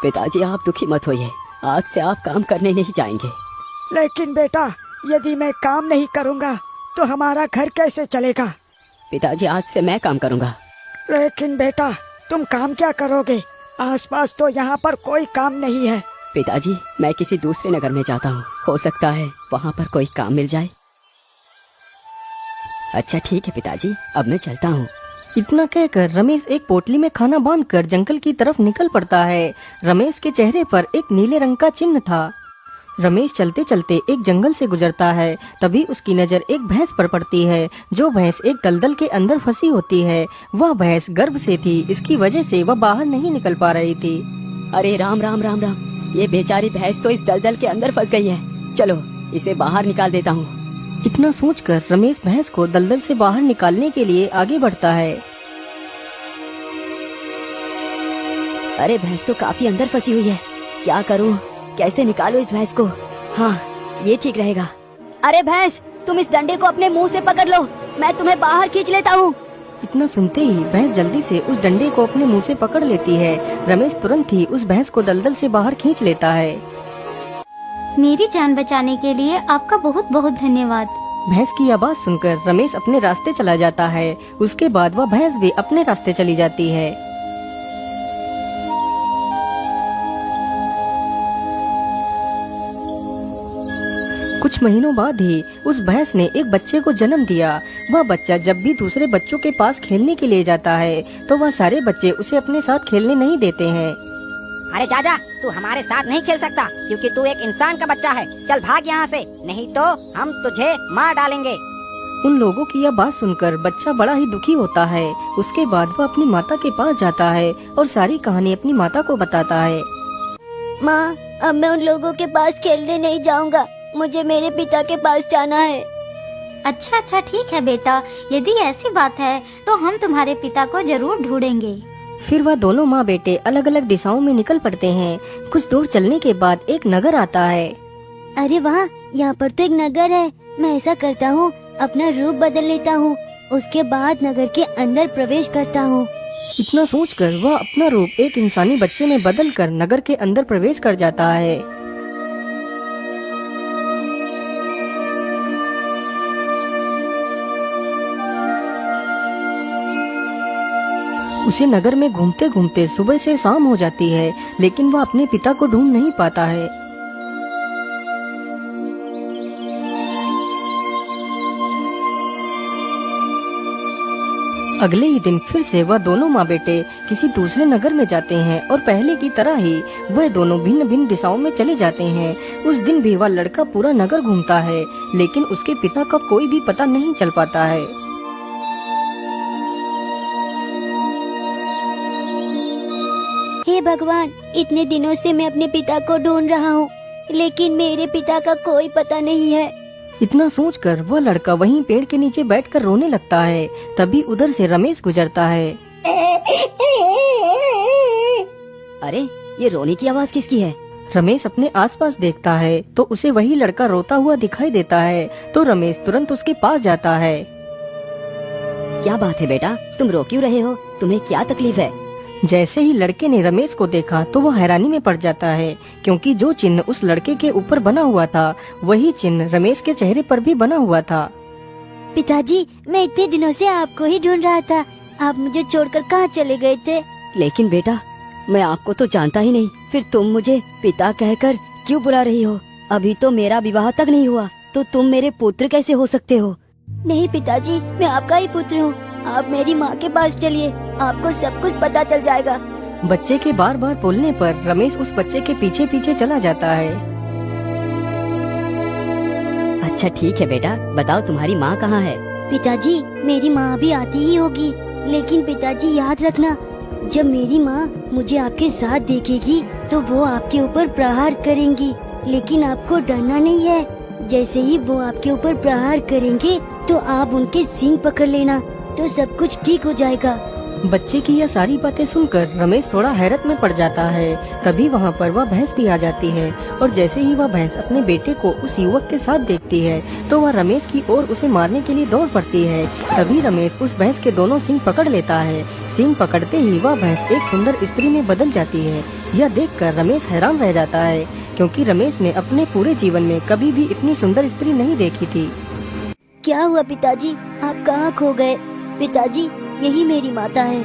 पिताजी आप दुखी मत होइए, आज से आप काम करने नहीं जाएंगे। लेकिन बेटा, यदि मैं काम नहीं करूँगा तो हमारा घर कैसे चलेगा? पिताजी आज से मैं काम करूँगा। लेकिन बेटा, तुम काम क्या करोगे? आसपास तो यहाँ पर कोई काम नहीं है। पिताजी मैं किसी दूसरे नगर में जाता हूँ, हो सकता है वहाँ पर कोई काम मिल जाए। अच्छा ठीक है पिताजी, अब मैं चलता हूँ। इतना कहकर रमेश एक पोटली में खाना बांधकर जंगल की तरफ निकल पड़ता है। रमेश के चेहरे पर एक नीले रंग का चिन्ह था। रमेश चलते चलते एक जंगल से गुजरता है। तभी उसकी नजर एक भैंस पर पड़ती है। जो भैंस एक दलदल के अंदर फंसी होती है। वह भैंस गर्भ से थी, इसकी वजह से वह बाहर नहीं निकल पा रही थी। अरे राम राम राम राम, ये बेचारी भैंस तो इस दलदल के अंदर फंस गई है। चलो इसे बाहर निकाल देता हूँ। इतना सोचकर रमेश भैंस को दलदल से बाहर निकालने के लिए आगे बढ़ता है। अरे भैंस तो काफी अंदर फंसी हुई है, क्या करूँ, कैसे निकालूं इस भैंस को? हाँ ये ठीक रहेगा। अरे भैंस, तुम इस डंडे को अपने मुंह से पकड़ लो, मैं तुम्हें बाहर खींच लेता हूँ। इतना सुनते ही भैंस जल्दी से उस डंडे को अपने मुंह से पकड़ लेती है। रमेश तुरंत ही उस भैंस को दलदल से बाहर खींच लेता है। मेरी जान बचाने के लिए आपका बहुत बहुत धन्यवाद। भैंस की आवाज सुनकर रमेश अपने रास्ते चला जाता है। उसके बाद वह भैंस भी अपने रास्ते चली जाती है। कुछ महीनों बाद ही उस भैंस ने एक बच्चे को जन्म दिया। वह बच्चा जब भी दूसरे बच्चों के पास खेलने के लिए जाता है तो वह सारे बच्चे उसे अपने साथ खेलने नहीं देते हैं। अरे जा, तू हमारे साथ नहीं खेल सकता क्योंकि तू एक इंसान का बच्चा है। चल भाग यहाँ से, नहीं तो हम तुझे मार डालेंगे। उन लोगों की यह बात सुनकर बच्चा बड़ा ही दुखी होता है। उसके बाद वह अपनी माता के पास जाता है और सारी कहानी अपनी माता को बताता है। माँ, अब मैं उन लोगों के पास खेलने नहीं जाऊंगा, मुझे मेरे पिता के पास जाना है। अच्छा ठीक है बेटा, यदि ऐसी बात है तो हम तुम्हारे पिता को जरूर ढूंढेंगे। फिर वह दोनों माँ बेटे अलग अलग दिशाओं में निकल पड़ते हैं। कुछ दूर चलने के बाद एक नगर आता है। अरे वाह, यहाँ पर तो एक नगर है। मैं ऐसा करता हूँ, अपना रूप बदल लेता हूँ, उसके बाद नगर के अंदर प्रवेश करता हूँ। इतना सोचकर वह अपना रूप एक इंसानी बच्चे में बदलकर नगर के अंदर प्रवेश कर जाता है। उसे नगर में घूमते घूमते सुबह से शाम हो जाती है, लेकिन वह अपने पिता को ढूंढ नहीं पाता है। अगले ही दिन फिर से वह दोनों माँ बेटे किसी दूसरे नगर में जाते हैं और पहले की तरह ही वह दोनों भिन्न भिन्न दिशाओं में चले जाते हैं। उस दिन भी वह लड़का पूरा नगर घूमता है, लेकिन उसके पिता का कोई भी पता नहीं चल पाता है। हे भगवान, इतने दिनों से मैं अपने पिता को ढूंढ रहा हूँ, लेकिन मेरे पिता का कोई पता नहीं है। इतना सोचकर वह लड़का वहीं पेड़ के नीचे बैठकर रोने लगता है। तभी उधर से रमेश गुजरता है। अरे ये रोने की आवाज किसकी है? रमेश अपने आसपास देखता है तो उसे वही लड़का रोता हुआ दिखाई देता है। तो रमेश तुरंत उसके पास जाता है। क्या बात है बेटा, तुम रो क्यों रहे हो? तुम्हें क्या तकलीफ है? जैसे ही लड़के ने रमेश को देखा तो वह हैरानी में पड़ जाता है, क्योंकि जो चिन्ह उस लड़के के ऊपर बना हुआ था वही चिन्ह रमेश के चेहरे पर भी बना हुआ था। पिताजी, मैं इतने दिनों से आपको ही ढूंढ रहा था, आप मुझे छोड़कर कहाँ चले गए थे? लेकिन बेटा, मैं आपको तो जानता ही नहीं, फिर तुम मुझे पिता कहकर क्यों बुला रही हो? अभी तो मेरा विवाह तक नहीं हुआ, तो तुम मेरे पुत्र कैसे हो सकते हो? नहीं पिताजी, मैं आपका ही पुत्र हूँ। आप मेरी माँ के पास चलिए, आपको सब कुछ पता चल जाएगा। बच्चे के बार बार बोलने पर रमेश उस बच्चे के पीछे पीछे चला जाता है। अच्छा ठीक है बेटा, बताओ तुम्हारी माँ कहाँ है? पिताजी, मेरी माँ भी आती ही होगी, लेकिन पिताजी याद रखना, जब मेरी माँ मुझे आपके साथ देखेगी तो वो आपके ऊपर प्रहार करेंगी, लेकिन आपको डरना नहीं है। जैसे ही वो आपके ऊपर प्रहार करेंगे तो आप उनके सींग पकड़ लेना, तो सब कुछ ठीक हो जाएगा। बच्चे की यह सारी बातें सुनकर रमेश थोड़ा हैरत में पड़ जाता है। तभी वहाँ पर वह भैंस भी आ जाती है और जैसे ही वह भैंस अपने बेटे को उस युवक के साथ देखती है तो वह रमेश की ओर उसे मारने के लिए दौड़ पड़ती है। तभी रमेश उस भैंस के दोनों सींग पकड़ लेता है। सींग पकड़ते ही वह भैंस एक सुंदर स्त्री में बदल जाती है। यह देखकर रमेश हैरान रह जाता है, क्योंकि रमेश ने अपने पूरे जीवन में कभी भी इतनी सुंदर स्त्री नहीं देखी थी। क्या हुआ पिताजी, आप कहाँ खो गए? पिताजी, यही मेरी माता है।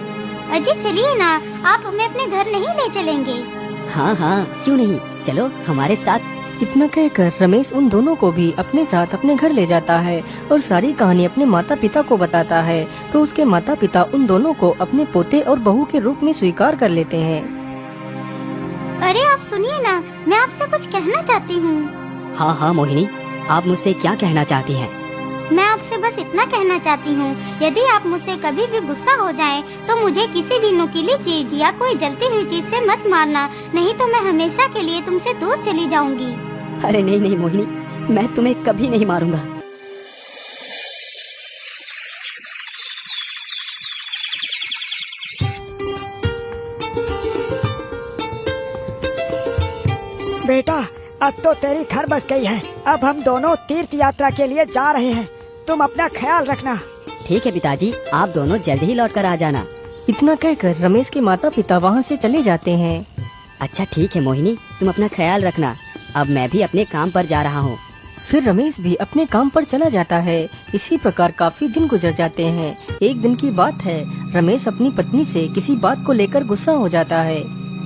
अजी चलिए ना, आप हमें अपने घर नहीं ले चलेंगे? हाँ हाँ, क्यों नहीं, चलो हमारे साथ। इतना कहकर रमेश उन दोनों को भी अपने साथ अपने घर ले जाता है और सारी कहानी अपने माता पिता को बताता है। तो उसके माता पिता उन दोनों को अपने पोते और बहू के रूप में स्वीकार कर लेते हैं। अरे आप सुनिए ना, मैं आपसे कुछ कहना चाहती हूँ। हाँ हाँ मोहिनी, आप मुझसे क्या कहना चाहती हैं? मैं आपसे बस इतना कहना चाहती हूँ, यदि आप मुझसे कभी भी गुस्सा हो जाएं, तो मुझे किसी भी नुकीली चीज या कोई जलती हुई चीज से मत मारना, नहीं तो मैं हमेशा के लिए तुमसे दूर चली जाऊंगी। अरे नहीं नहीं मोहिनी, मैं तुम्हें कभी नहीं मारूंगा। बेटा, अब तो तेरी घर बस गई है। अब हम दोनों तीर्थ यात्रा के लिए जा रहे हैं। तुम अपना ख्याल रखना। ठीक है पिताजी, आप दोनों जल्द ही लौट कर आ जाना। इतना कहकर रमेश के माता पिता वहाँ से चले जाते हैं। अच्छा ठीक है मोहिनी, तुम अपना ख्याल रखना। अब मैं भी अपने काम पर जा रहा हूँ। फिर रमेश भी अपने काम पर चला जाता है। इसी प्रकार काफी दिन गुजर जाते हैं। एक दिन की बात है, रमेश अपनी पत्नी से किसी बात को लेकर गुस्सा हो जाता है।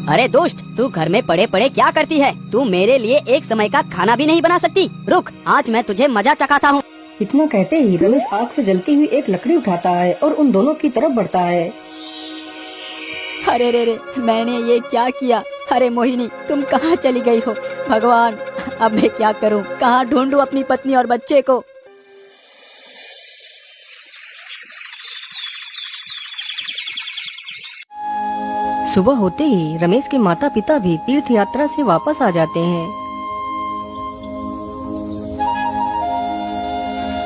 अरे दोस्त, तू घर में पड़े पड़े क्या करती है? तू मेरे लिए एक समय का खाना भी नहीं बना सकती? रुक, आज मैं तुझे मजा चखाता हूँ। इतना कहते ही रमेश आग से जलती हुई एक लकड़ी उठाता है और उन दोनों की तरफ बढ़ता है। अरे रे रे, मैंने ये क्या किया? अरे मोहिनी, तुम कहाँ चली गई हो? भगवान, अब मैं क्या करूँ? कहाँ ढूंढूं अपनी पत्नी और बच्चे को? सुबह होते ही रमेश के माता पिता भी तीर्थ यात्रा से वापस आ जाते हैं।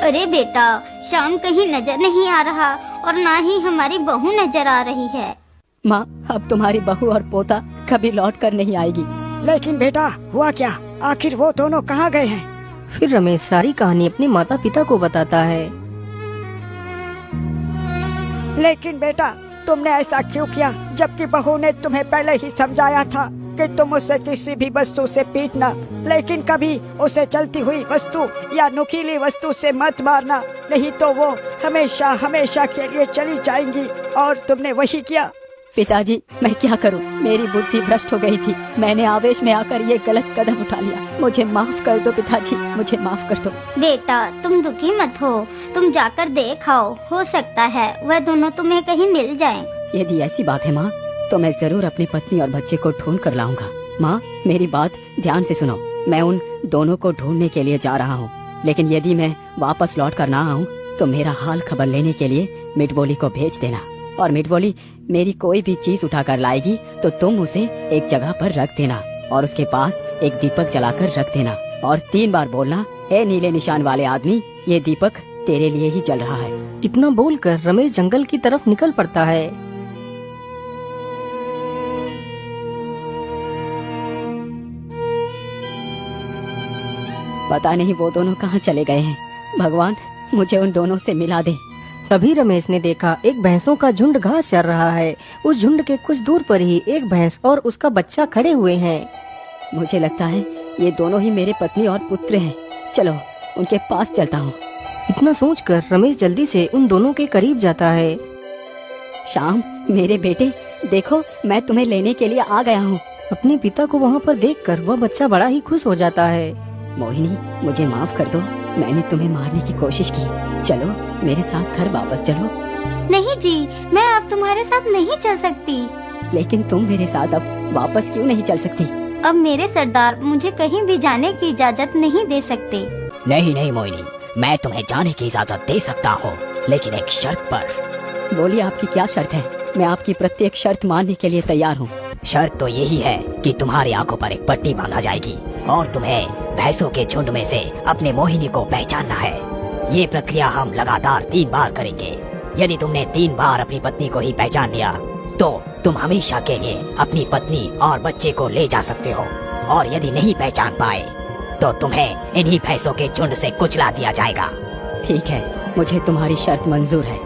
अरे बेटा, शाम कहीं नजर नहीं आ रहा और ना ही हमारी बहू नजर आ रही है। माँ, अब तुम्हारी बहू और पोता कभी लौट कर नहीं आएगी। लेकिन बेटा, हुआ क्या? आखिर वो दोनों कहाँ गए हैं? फिर रमेश सारी कहानी अपने माता पिता को बताता है। लेकिन बेटा, तुमने ऐसा क्यों किया, जबकि बहू ने तुम्हें पहले ही समझाया था कि तुम उसे किसी भी वस्तु से पीटना, लेकिन कभी उसे चलती हुई वस्तु या नुकीली वस्तु से मत मारना, नहीं तो वो हमेशा हमेशा के लिए चली जाएंगी। और तुमने वही किया। पिताजी, मैं क्या करूं? मेरी बुद्धि भ्रष्ट हो गई थी। मैंने आवेश में आकर ये गलत कदम उठा लिया। मुझे माफ कर दो पिताजी, मुझे माफ कर दो। बेटा, तुम दुखी मत हो, तुम जाकर देख आओ, हो सकता है वह दोनों तुम्हें कहीं मिल जाएं। यदि ऐसी बात है माँ, तो मैं जरूर अपनी पत्नी और बच्चे को ढूंढ कर लाऊंगा। माँ, मेरी बात ध्यान से सुनो। मैं उन दोनों को ढूंढने के लिए जा रहा हूँ, लेकिन यदि मैं वापस लौट कर ना आऊँ तो मेरा हाल खबर लेने के लिए मिटबोली को भेज देना। और मिटबोली मेरी कोई भी चीज उठा कर लाएगी तो तुम उसे एक जगह पर रख देना और उसके पास एक दीपक जलाकर रख देना और 3 बार बोलना, हे नीले निशान वाले आदमी, ये दीपक तेरे लिए ही जल रहा है। इतना बोलकर रमेश जंगल की तरफ निकल पड़ता है। पता नहीं वो दोनों कहाँ चले गए हैं। भगवान, मुझे उन दोनों से मिला दे। तभी रमेश ने देखा एक भैंसों का झुंड घास चर रहा है। उस झुंड के कुछ दूर पर ही एक भैंस और उसका बच्चा खड़े हुए हैं। मुझे लगता है ये दोनों ही मेरे पत्नी और पुत्र हैं। चलो उनके पास चलता हूँ। इतना सोचकर रमेश जल्दी से उन दोनों के करीब जाता है। श्याम, मेरे बेटे, देखो मैं तुम्हें लेने के लिए आ गया हूँ। अपने पिता को वहाँ पर देखकर वह बच्चा बड़ा ही खुश हो जाता है। मोहिनी, मुझे माफ कर दो, मैंने तुम्हें मारने की कोशिश की। चलो मेरे साथ घर वापस चलो। नहीं जी, मैं अब तुम्हारे साथ नहीं चल सकती। लेकिन तुम मेरे साथ अब वापस क्यों नहीं चल सकती? अब मेरे सरदार मुझे कहीं भी जाने की इजाजत नहीं दे सकते। नहीं नहीं मोहिनी, मैं तुम्हें जाने की इजाजत दे सकता हूँ, लेकिन एक शर्त पर। बोलिए, आपकी क्या शर्त है? मैं आपकी प्रत्येक शर्त मानने के लिए तैयार हूँ। शर्त तो यही है कि तुम्हारी आंखों पर एक पट्टी बांधा जाएगी और तुम्हें भैंसों के झुंड में से अपने मोहिनी को पहचानना है। ये प्रक्रिया हम लगातार 3 बार करेंगे यदि तुमने 3 बार अपनी पत्नी को ही पहचान लिया तो तुम हमेशा के लिए अपनी पत्नी और बच्चे को ले जा सकते हो, और यदि नहीं पहचान पाए तो तुम्हें इन्हीं भैंसों के झुंड से कुचला दिया जाएगा। ठीक है, मुझे तुम्हारी शर्त मंजूर है।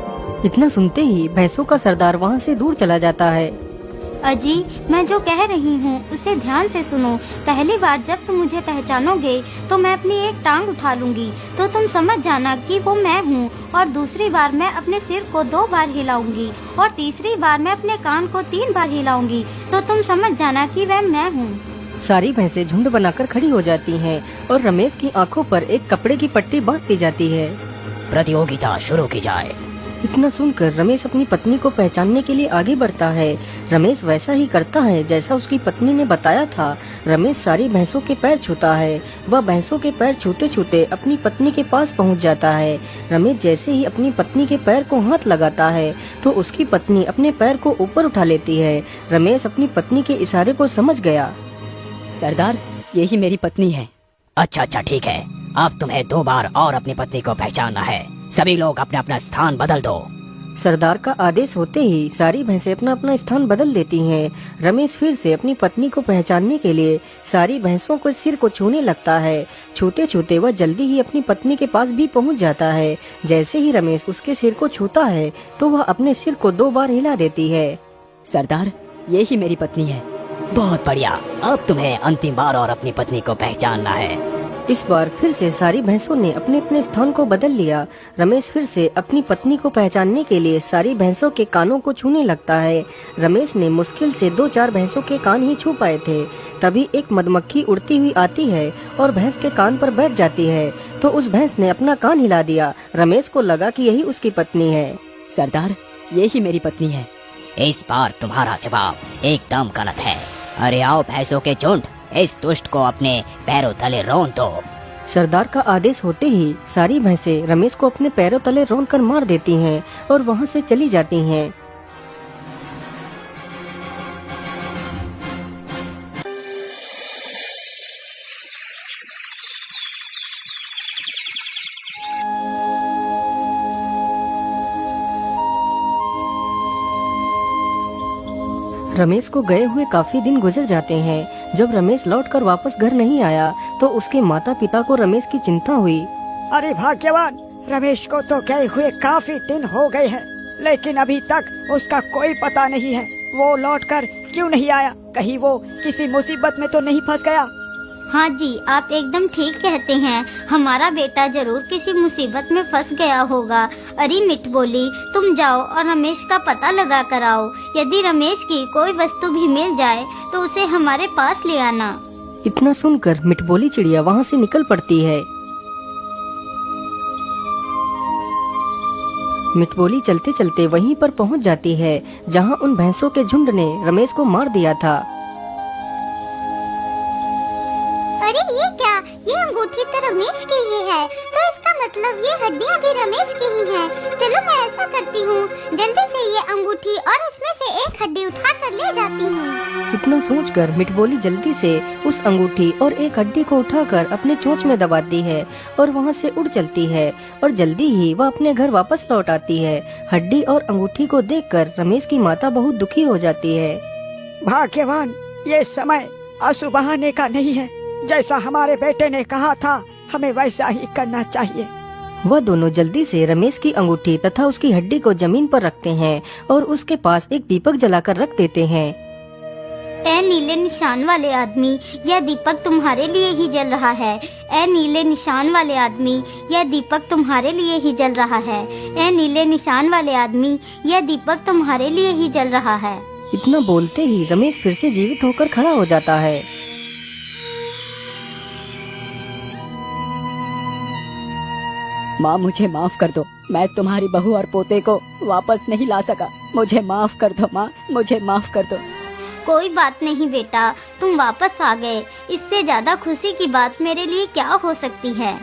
इतना सुनते ही भैंसों का सरदार वहाँ से दूर चला जाता है। अजी, मैं जो कह रही हूँ उसे ध्यान से सुनो। पहली बार जब तुम मुझे पहचानोगे तो मैं अपनी एक टांग उठा लूंगी, तो तुम समझ जाना कि वो मैं हूँ। और दूसरी बार मैं अपने सिर को 2 बार हिलाऊंगी, और तीसरी बार मैं अपने कान को 3 बार हिलाऊंगी, तो तुम समझ जाना कि वह मैं हूँ। सारी भैंसें झुंड बनाकर खड़ी हो जाती हैं और रमेश की आंखों पर एक कपड़े की पट्टी बांध दी जाती है। प्रतियोगिता शुरू की जाए। इतना सुनकर रमेश अपनी पत्नी को पहचानने के लिए आगे बढ़ता है। रमेश वैसा ही करता है जैसा उसकी पत्नी ने बताया था। रमेश सारी भैंसों के पैर छूता है। वह भैंसों के पैर छूते छूते अपनी पत्नी के पास पहुंच जाता है। रमेश जैसे ही अपनी पत्नी के पैर को हाथ लगाता है तो उसकी पत्नी अपने पैर को ऊपर उठा लेती है। रमेश अपनी पत्नी के इशारे को समझ गया। सरदार, यही मेरी पत्नी है। अच्छा ठीक है, अब तुम्हें 2 बार और अपनी पत्नी को पहचानना है। सभी लोग अपना अपना स्थान बदल दो। सरदार का आदेश होते ही सारी भैंसें अपना अपना स्थान बदल देती हैं। रमेश फिर से अपनी पत्नी को पहचानने के लिए सारी भैंसों को सिर को छूने लगता है। छूते छूते वह जल्दी ही अपनी पत्नी के पास भी पहुंच जाता है। जैसे ही रमेश उसके सिर को छूता है तो वह अपने सिर को 2 बार हिला देती है। सरदार, यही मेरी पत्नी है। बहुत बढ़िया, अब तुम्हें अंतिम बार और अपनी पत्नी को पहचानना है। इस बार फिर से सारी भैंसों ने अपने अपने स्थान को बदल लिया। रमेश फिर से अपनी पत्नी को पहचानने के लिए सारी भैंसों के कानों को छूने लगता है। रमेश ने मुश्किल से 2-4 भैंसों के कान ही छू पाए थे। तभी एक मधुमक्खी उड़ती हुई आती है और भैंस के कान पर बैठ जाती है, तो उस भैंस ने अपना कान हिला दिया। रमेश को लगा कि यही उसकी पत्नी है। सरदार, यही मेरी पत्नी है। इस बार तुम्हारा जवाब एकदम गलत है। अरे आओ भैंसों के झुंड, इस दुष्ट को अपने पैरों तले रौंद दो। सरदार का आदेश होते ही सारी भैंसें रमेश को अपने पैरों तले रौंद कर मार देती हैं और वहां से चली जाती हैं। रमेश को गए हुए काफी दिन गुजर जाते हैं। जब रमेश लौटकर वापस घर नहीं आया तो उसके माता पिता को रमेश की चिंता हुई। अरे भाग्यवान, रमेश को तो गए हुए काफी दिन हो गए हैं, लेकिन अभी तक उसका कोई पता नहीं है। वो लौटकर क्यों नहीं आया? कहीं वो किसी मुसीबत में तो नहीं फंस गया? हाँ जी, आप एकदम ठीक कहते हैं। हमारा बेटा जरूर किसी मुसीबत में फंस गया होगा। अरे मिठ बोली, तुम जाओ और रमेश का पता लगा कर आओ। यदि रमेश की कोई वस्तु भी मिल जाए तो उसे हमारे पास ले आना। इतना सुनकर मिठ बोली चिड़िया वहाँ से निकल पड़ती है। मिठ बोली चलते चलते वहीं पर पहुँच जाती है जहाँ उन भैंसों के झुंड ने रमेश को मार दिया था। अरे ये क्या? ये अंगूठी तो रमेश की ही है, तो इसका मतलब ये हड्डियाँ भी रमेश की ही हैं। चलो मैं ऐसा करती हूँ, जल्दी से ये अंगूठी और उसमें से एक हड्डी उठा कर ले जाती हूँ। इतना सोचकर मिठ बोली जल्दी से उस अंगूठी और एक हड्डी को उठाकर अपने चोंच में दबाती है और वहाँ से उड़ चलती है और जल्दी ही वह अपने घर वापस लौट आती है। हड्डी और अंगूठी को देखकर रमेश की माता बहुत दुखी हो जाती है। भाग्यवान, ये समय आंसू बहाने का नहीं है। जैसा हमारे बेटे ने कहा था, हमें वैसा ही करना चाहिए। वह दोनों जल्दी से रमेश की अंगूठी तथा उसकी हड्डी को जमीन पर रखते हैं और उसके पास एक दीपक जलाकर रख देते हैं। ए नीले निशान वाले आदमी, यह दीपक तुम्हारे लिए ही जल रहा है। ए नीले निशान वाले आदमी, यह दीपक तुम्हारे लिए ही जल रहा है। ए नीले निशान वाले आदमी, यह दीपक तुम्हारे लिए ही जल रहा है। इतना बोलते ही रमेश फिर से जीवित होकर खड़ा हो जाता है। माँ, मुझे माफ कर दो। मैं तुम्हारी बहू और पोते को वापस नहीं ला सका। मुझे माफ कर दो माँ, मुझे माफ कर दो। कोई बात नहीं बेटा, तुम वापस आ गए। इससे ज्यादा खुशी की बात मेरे लिए क्या हो सकती है।